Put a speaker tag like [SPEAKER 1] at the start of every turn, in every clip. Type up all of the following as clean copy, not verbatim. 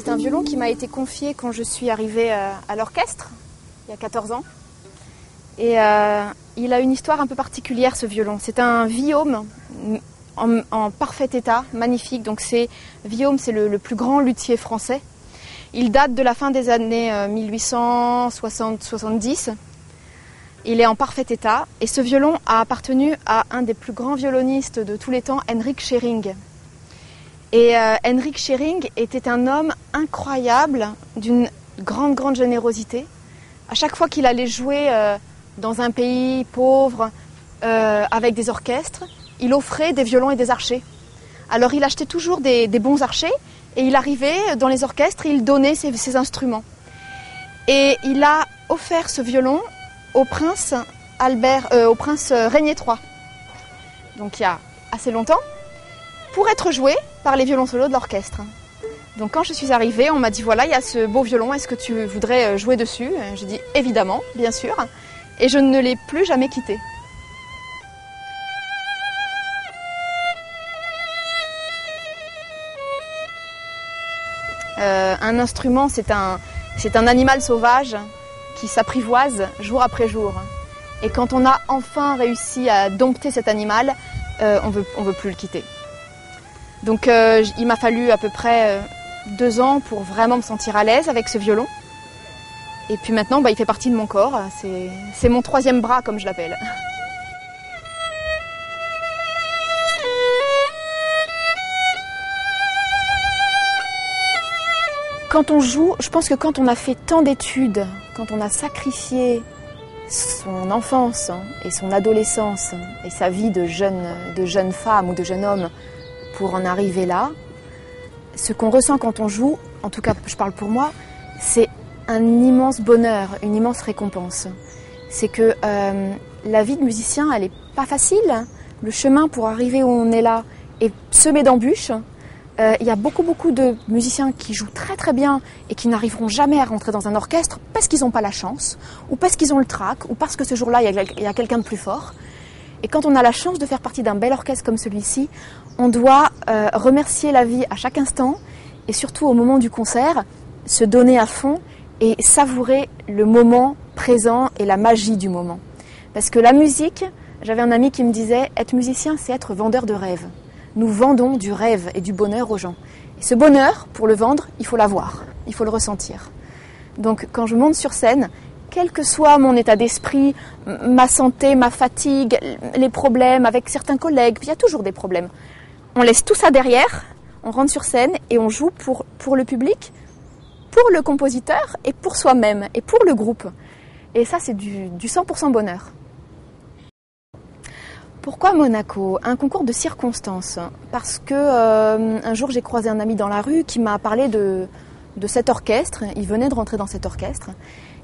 [SPEAKER 1] C'est un violon qui m'a été confié quand je suis arrivée à l'orchestre, il y a 14 ans. Et il a une histoire un peu particulière, ce violon. C'est un Villaume en parfait état, magnifique. Donc Villaume, c'est le plus grand luthier français. Il date de la fin des années 1860-70. Il est en parfait état. Et ce violon a appartenu à un des plus grands violonistes de tous les temps, Henrik Schering. Et Henrik Schering était un homme incroyable, d'une grande générosité. À chaque fois qu'il allait jouer dans un pays pauvre, avec des orchestres, il offrait des violons et des archers. Alors il achetait toujours des bons archers et il arrivait dans les orchestres et il donnait ses instruments. Et il a offert ce violon au prince Régnier III, donc il y a assez longtemps, pour être joué par les violoncellos de l'orchestre. Donc quand je suis arrivée, on m'a dit voilà, il y a ce beau violon, est-ce que tu voudrais jouer dessus? J'ai dit évidemment, bien sûr, et je ne l'ai plus jamais quitté. Un instrument, c'est un animal sauvage qui s'apprivoise jour après jour. Et quand on a enfin réussi à dompter cet animal, on veut plus le quitter. Donc il m'a fallu à peu près 2 ans pour vraiment me sentir à l'aise avec ce violon. Et puis maintenant, il fait partie de mon corps. C'est mon 3e bras, comme je l'appelle. Quand on joue, je pense que quand on a fait tant d'études, quand on a sacrifié son enfance et son adolescence et sa vie de jeune femme ou de jeune homme pour en arriver là, ce qu'on ressent quand on joue, en tout cas je parle pour moi, c'est un immense bonheur, une immense récompense. C'est que la vie de musicien, elle n'est pas facile. Le chemin pour arriver où on est là est semé d'embûches. Il y a beaucoup de musiciens qui jouent très bien et qui n'arriveront jamais à rentrer dans un orchestre parce qu'ils n'ont pas la chance, ou parce qu'ils ont le trac, ou parce que ce jour-là, il y a quelqu'un de plus fort. Et quand on a la chance de faire partie d'un bel orchestre comme celui-ci, on doit remercier la vie à chaque instant, et surtout au moment du concert, se donner à fond et savourer le moment présent et la magie du moment. Parce que la musique, j'avais un ami qui me disait, être musicien, c'est être vendeur de rêves. Nous vendons du rêve et du bonheur aux gens. Et ce bonheur, pour le vendre, il faut l'avoir, il faut le ressentir. Donc quand je monte sur scène, quel que soit mon état d'esprit, ma santé, ma fatigue, les problèmes avec certains collègues, il y a toujours des problèmes. On laisse tout ça derrière, on rentre sur scène et on joue pour le public, pour le compositeur et pour soi-même et pour le groupe. Et ça, c'est du 100% bonheur. Pourquoi Monaco? Un concours de circonstances. Parce que un jour j'ai croisé un ami dans la rue qui m'a parlé de cet orchestre. Il venait de rentrer dans cet orchestre.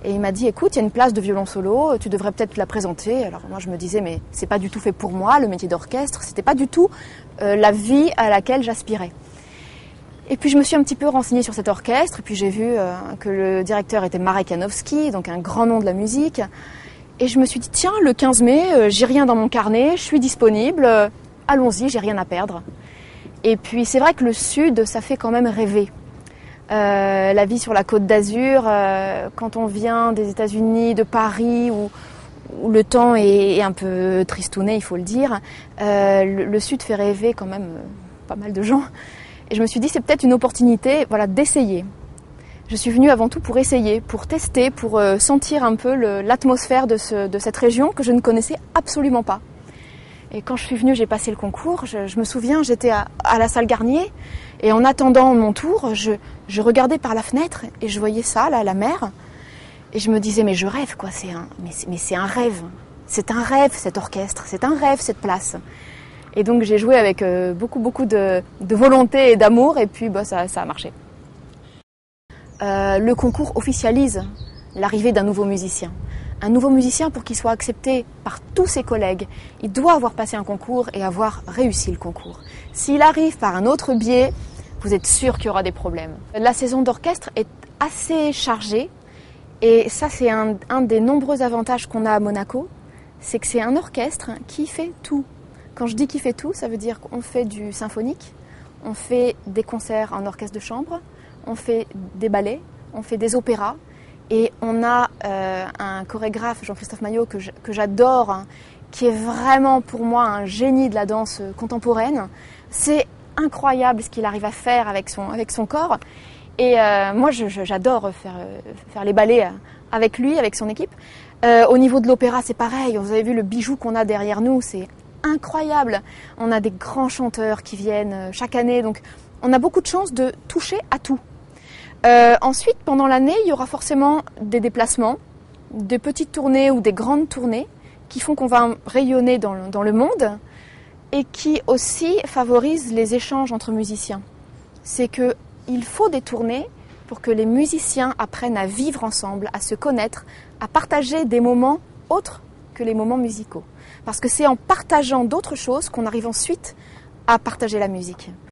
[SPEAKER 1] Et il m'a dit, écoute, il y a une place de violon solo, tu devrais peut-être la présenter. Alors moi je me disais, mais c'est pas du tout fait pour moi, le métier d'orchestre. C'était pas du tout la vie à laquelle j'aspirais. Et puis je me suis un petit peu renseignée sur cet orchestre. Et puis j'ai vu que le directeur était Marek Janowski, donc un grand nom de la musique. Et je me suis dit, tiens, le 15 mai, j'ai rien dans mon carnet, je suis disponible, allons-y, j'ai rien à perdre. Et puis c'est vrai que le Sud, ça fait quand même rêver. La vie sur la Côte d'Azur, quand on vient des États-Unis, de Paris, où le temps est un peu tristouné, il faut le dire, le Sud fait rêver quand même pas mal de gens. Et je me suis dit, c'est peut-être une opportunité, d'essayer. Je suis venue avant tout pour essayer, pour tester, pour sentir un peu l'atmosphère de cette région que je ne connaissais absolument pas. Et quand je suis venue, j'ai passé le concours, je me souviens, j'étais à la salle Garnier, et en attendant mon tour, je regardais par la fenêtre et je voyais ça, là, la mer, et je me disais, mais je rêve, quoi, mais c'est un rêve. C'est un rêve, cet orchestre, c'est un rêve, cette place. Et donc j'ai joué avec beaucoup de volonté et d'amour, et puis ça a marché. Le concours officialise l'arrivée d'un nouveau musicien. Un nouveau musicien, pour qu'il soit accepté par tous ses collègues, il doit avoir passé un concours et avoir réussi le concours. S'il arrive par un autre biais, vous êtes sûr qu'il y aura des problèmes. La saison d'orchestre est assez chargée et ça c'est un des nombreux avantages qu'on a à Monaco, c'est que c'est un orchestre qui fait tout. Quand je dis qu'il fait tout, ça veut dire qu'on fait du symphonique, on fait des concerts en orchestre de chambre, on fait des ballets, on fait des opéras, et on a un chorégraphe, Jean-Christophe Maillot, que j'adore, hein, qui est vraiment pour moi un génie de la danse contemporaine. C'est incroyable ce qu'il arrive à faire avec son corps. Et moi, j'adore faire les ballets avec lui, avec son équipe. Au niveau de l'opéra, c'est pareil. Vous avez vu le bijou qu'on a derrière nous, c'est incroyable. On a des grands chanteurs qui viennent chaque année, donc on a beaucoup de chance de toucher à tout. Ensuite, pendant l'année, il y aura forcément des déplacements, des petites tournées ou des grandes tournées qui font qu'on va rayonner dans le monde et qui aussi favorisent les échanges entre musiciens. C'est qu'il faut des tournées pour que les musiciens apprennent à vivre ensemble, à se connaître, à partager des moments autres que les moments musicaux. Parce que c'est en partageant d'autres choses qu'on arrive ensuite à partager la musique.